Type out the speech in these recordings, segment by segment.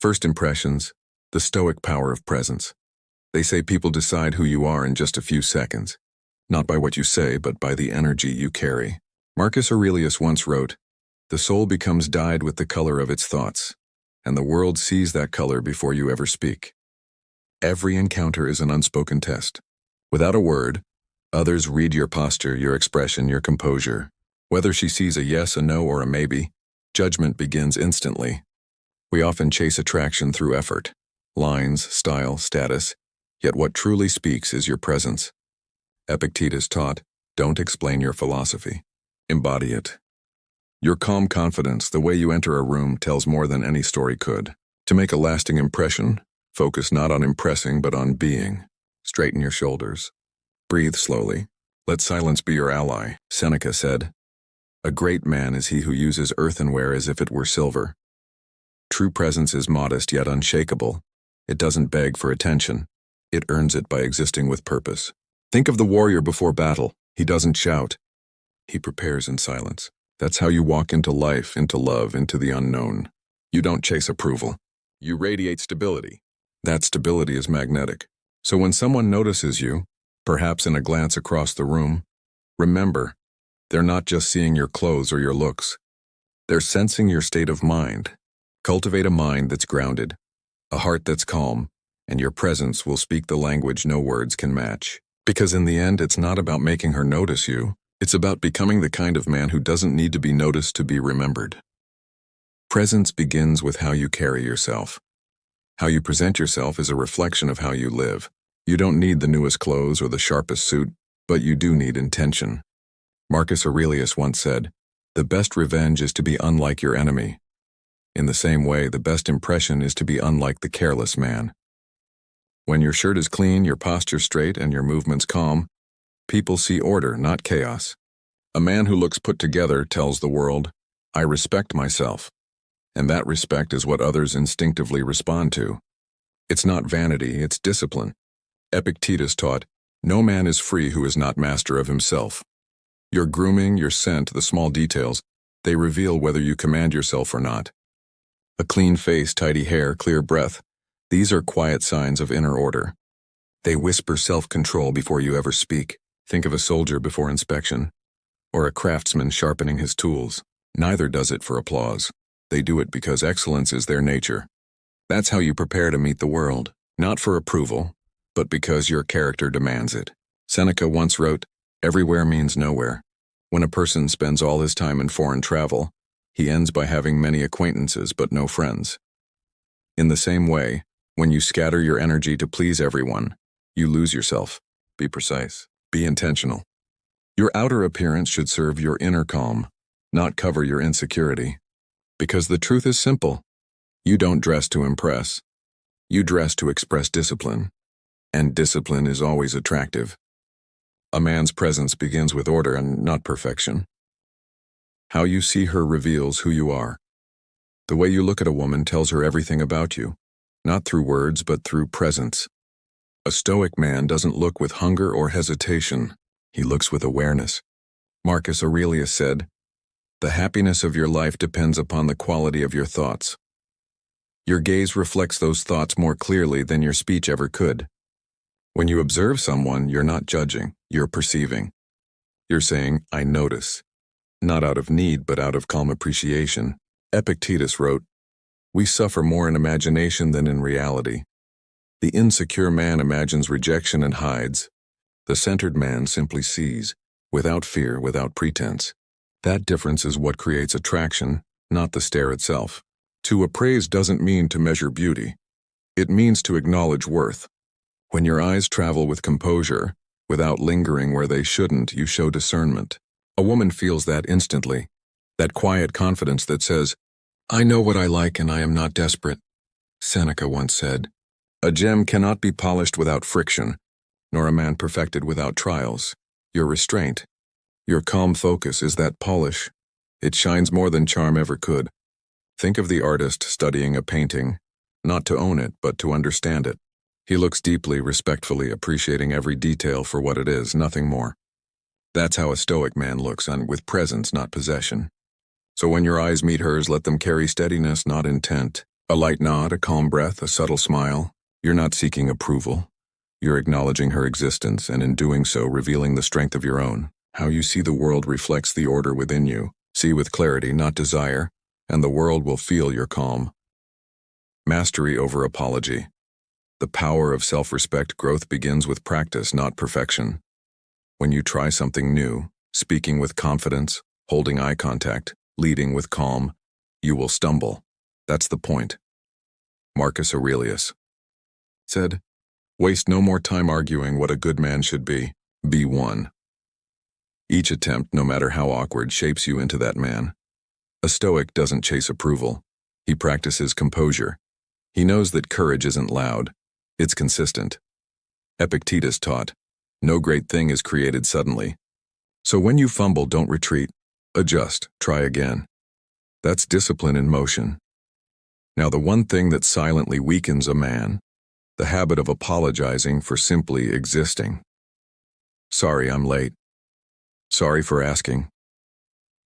First impressions, the stoic power of presence. They say people decide who you are in just a few seconds, not by what you say, but by the energy you carry. Marcus Aurelius once wrote, "The soul becomes dyed with the color of its thoughts, and the world sees that color before you ever speak." Every encounter is an unspoken test. Without a word, others read your posture, your expression, your composure. Whether she sees a yes, a no, or a maybe, judgment begins instantly. We often chase attraction through effort, lines, style, status, yet what truly speaks is your presence. Epictetus taught, "Don't explain your philosophy. Embody it." Your calm confidence, the way you enter a room, tells more than any story could. To make a lasting impression, focus not on impressing but on being. Straighten your shoulders. Breathe slowly. Let silence be your ally. Seneca said, "A great man is he who uses earthenware as if it were silver." True presence is modest yet unshakable. It doesn't beg for attention. It earns it by existing with purpose. Think of the warrior before battle. He doesn't shout. He prepares in silence. That's how you walk into life, into love, into the unknown. You don't chase approval. You radiate stability. That stability is magnetic. So when someone notices you, perhaps in a glance across the room, remember, they're not just seeing your clothes or your looks. They're sensing your state of mind. Cultivate a mind that's grounded, a heart that's calm, and your presence will speak the language no words can match. Because in the end, it's not about making her notice you. It's about becoming the kind of man who doesn't need to be noticed to be remembered. Presence begins with how you carry yourself. How you present yourself is a reflection of how you live. You don't need the newest clothes or the sharpest suit, but you do need intention. Marcus Aurelius once said, "The best revenge is to be unlike your enemy." In the same way, the best impression is to be unlike the careless man. When your shirt is clean, your posture straight, and your movements calm, people see order, not chaos. A man who looks put together tells the world, "I respect myself." And that respect is what others instinctively respond to. It's not vanity, it's discipline. Epictetus taught, "No man is free who is not master of himself." Your grooming, your scent, the small details, they reveal whether you command yourself or not. A clean face, tidy hair, clear breath, these are quiet signs of inner order. They whisper self-control before you ever speak. Think of a soldier before inspection, or a craftsman sharpening his tools. Neither does it for applause. They do it because excellence is their nature. That's how you prepare to meet the world, not for approval, but because your character demands it. Seneca once wrote, "Everywhere means nowhere." When a person spends all his time in foreign travel, he ends by having many acquaintances but no friends. In the same way, when you scatter your energy to please everyone, you lose yourself. Be precise. Be intentional. Your outer appearance should serve your inner calm, not cover your insecurity. Because the truth is simple. You don't dress to impress. You dress to express discipline. And discipline is always attractive. A man's presence begins with order and not perfection. How you see her reveals who you are. The way you look at a woman tells her everything about you, not through words but through presence. A stoic man doesn't look with hunger or hesitation. He looks with awareness. Marcus Aurelius said, "The happiness of your life depends upon the quality of your thoughts." Your gaze reflects those thoughts more clearly than your speech ever could. When you observe someone, you're not judging, you're perceiving. You're saying, "I notice," not out of need but out of calm appreciation. Epictetus wrote, "We suffer more in imagination than in reality. The insecure man imagines rejection and hides. The centered man simply sees, without fear, without pretense." That difference is what creates attraction, not the stare itself. To appraise doesn't mean to measure beauty. It means to acknowledge worth. When your eyes travel with composure, without lingering where they shouldn't, you show discernment. A woman feels that instantly. That quiet confidence that says, "I know what I like and I am not desperate." Seneca once said, "A gem cannot be polished without friction, nor a man perfected without trials." Your restraint, your calm focus is that polish. It shines more than charm ever could. Think of the artist studying a painting, not to own it, but to understand it. He looks deeply, respectfully, appreciating every detail for what it is, nothing more. That's how a stoic man looks, and with presence, not possession. So when your eyes meet hers, let them carry steadiness, not intent. A light nod, a calm breath, a subtle smile. You're not seeking approval. You're acknowledging her existence, and in doing so, revealing the strength of your own. How you see the world reflects the order within you. See with clarity, not desire, and the world will feel your calm. Mastery over apology. The power of self-respect growth begins with practice, not perfection. When you try something new, speaking with confidence, holding eye contact, leading with calm, you will stumble. That's the point. Marcus Aurelius said, "Waste no more time arguing what a good man should be. Be one." Each attempt, no matter how awkward, shapes you into that man. A Stoic doesn't chase approval. He practices composure. He knows that courage isn't loud. It's consistent. Epictetus taught, "No great thing is created suddenly." So when you fumble, don't retreat. Adjust, try again. That's discipline in motion. Now, the one thing that silently weakens a man, the habit of apologizing for simply existing. Sorry I'm late. Sorry for asking.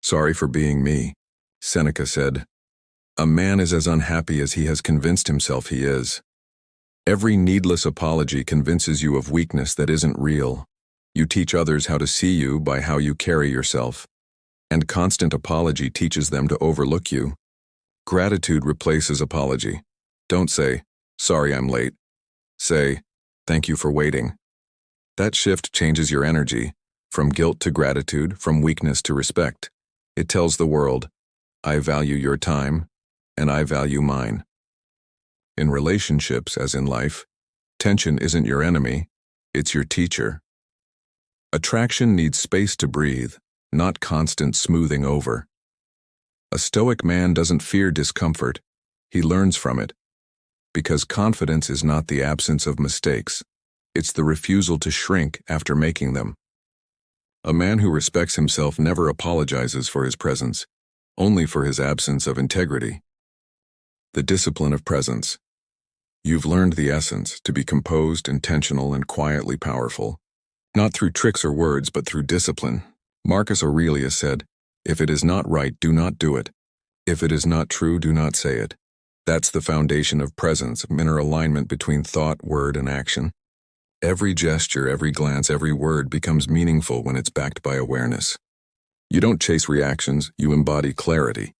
Sorry for being me. Seneca said, "A man is as unhappy as he has convinced himself he is." Every needless apology convinces you of weakness that isn't real. You teach others how to see you by how you carry yourself. And constant apology teaches them to overlook you. Gratitude replaces apology. Don't say, "Sorry I'm late." Say, "Thank you for waiting." That shift changes your energy, from guilt to gratitude, from weakness to respect. It tells the world, "I value your time, and I value mine." In relationships, as in life, tension isn't your enemy, it's your teacher. Attraction needs space to breathe, not constant smoothing over. A Stoic man doesn't fear discomfort, he learns from it. Because confidence is not the absence of mistakes, it's the refusal to shrink after making them. A man who respects himself never apologizes for his presence, only for his absence of integrity. The discipline of presence. You've learned the essence, to be composed, intentional, and quietly powerful. Not through tricks or words, but through discipline. Marcus Aurelius said, "If it is not right, do not do it. If it is not true, do not say it." That's the foundation of presence, inner alignment between thought, word, and action. Every gesture, every glance, every word becomes meaningful when it's backed by awareness. You don't chase reactions, you embody clarity.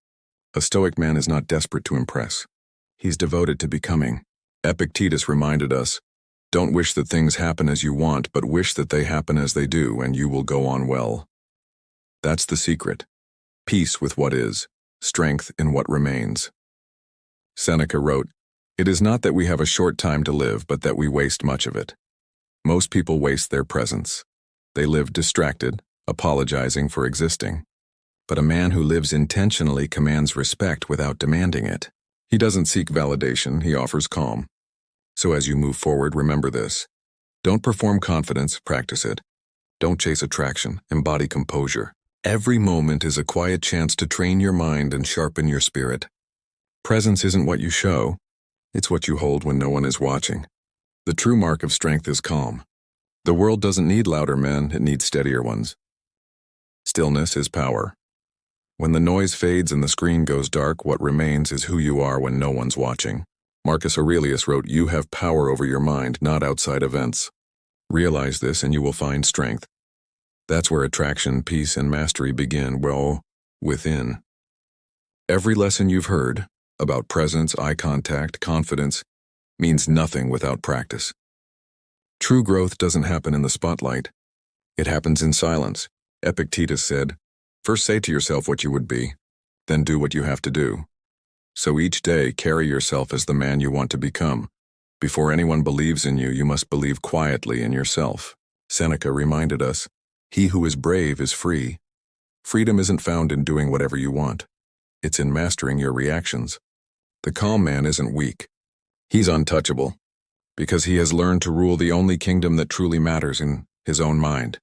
A Stoic man is not desperate to impress. He's devoted to becoming. Epictetus reminded us, "Don't wish that things happen as you want, but wish that they happen as they do, and you will go on well." That's the secret. Peace with what is, strength in what remains. Seneca wrote, "It is not that we have a short time to live, but that we waste much of it." Most people waste their presence. They live distracted, apologizing for existing. But a man who lives intentionally commands respect without demanding it. He doesn't seek validation, he offers calm. So as you move forward, remember this. Don't perform confidence, practice it. Don't chase attraction, embody composure. Every moment is a quiet chance to train your mind and sharpen your spirit. Presence isn't what you show, it's what you hold when no one is watching. The true mark of strength is calm. The world doesn't need louder men, it needs steadier ones. Stillness is power. When the noise fades and the screen goes dark, what remains is who you are when no one's watching. Marcus Aurelius wrote, "You have power over your mind, not outside events." Realize this and you will find strength. That's where attraction, peace, and mastery begin, well, within. Every lesson you've heard about presence, eye contact, confidence, means nothing without practice. True growth doesn't happen in the spotlight. It happens in silence. Epictetus said, "First say to yourself what you would be, then do what you have to do." So each day, carry yourself as the man you want to become. Before anyone believes in you, you must believe quietly in yourself. Seneca reminded us, "He who is brave is free." Freedom isn't found in doing whatever you want. It's in mastering your reactions. The calm man isn't weak. He's untouchable, because he has learned to rule the only kingdom that truly matters in his own mind.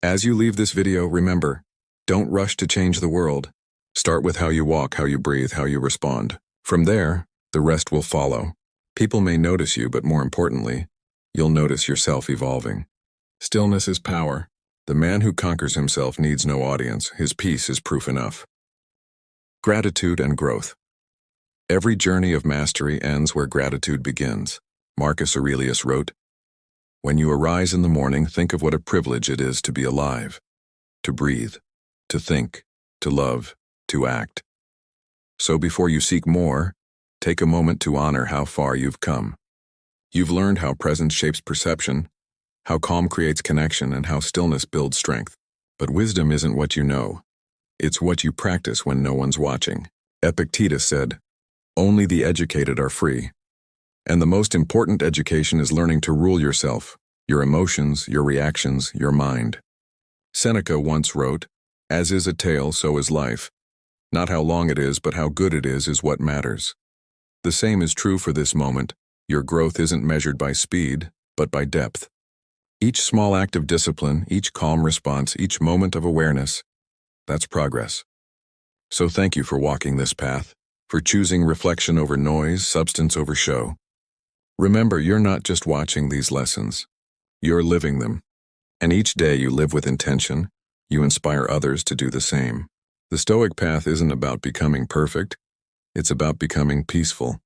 As you leave this video, remember, don't rush to change the world. Start with how you walk, how you breathe, how you respond. From there, the rest will follow. People may notice you, but more importantly, you'll notice yourself evolving. Stillness is power. The man who conquers himself needs no audience. His peace is proof enough. Gratitude and growth. Every journey of mastery ends where gratitude begins. Marcus Aurelius wrote, "When you arise in the morning, think of what a privilege it is to be alive, to breathe, to think, to love, to act. So before you seek more, take a moment to honor how far you've come. You've learned how presence shapes perception, how calm creates connection, and how stillness builds strength. But wisdom isn't what you know. It's what you practice when no one's watching." Epictetus said, "Only the educated are free." And the most important education is learning to rule yourself, your emotions, your reactions, your mind. Seneca once wrote, "As is a tale, so is life. Not how long it is, but how good it is what matters." The same is true for this moment. Your growth isn't measured by speed, but by depth. Each small act of discipline, each calm response, each moment of awareness, that's progress. So thank you for walking this path, for choosing reflection over noise, substance over show. Remember, you're not just watching these lessons. You're living them. And each day you live with intention, you inspire others to do the same. The Stoic path isn't about becoming perfect, it's about becoming peaceful.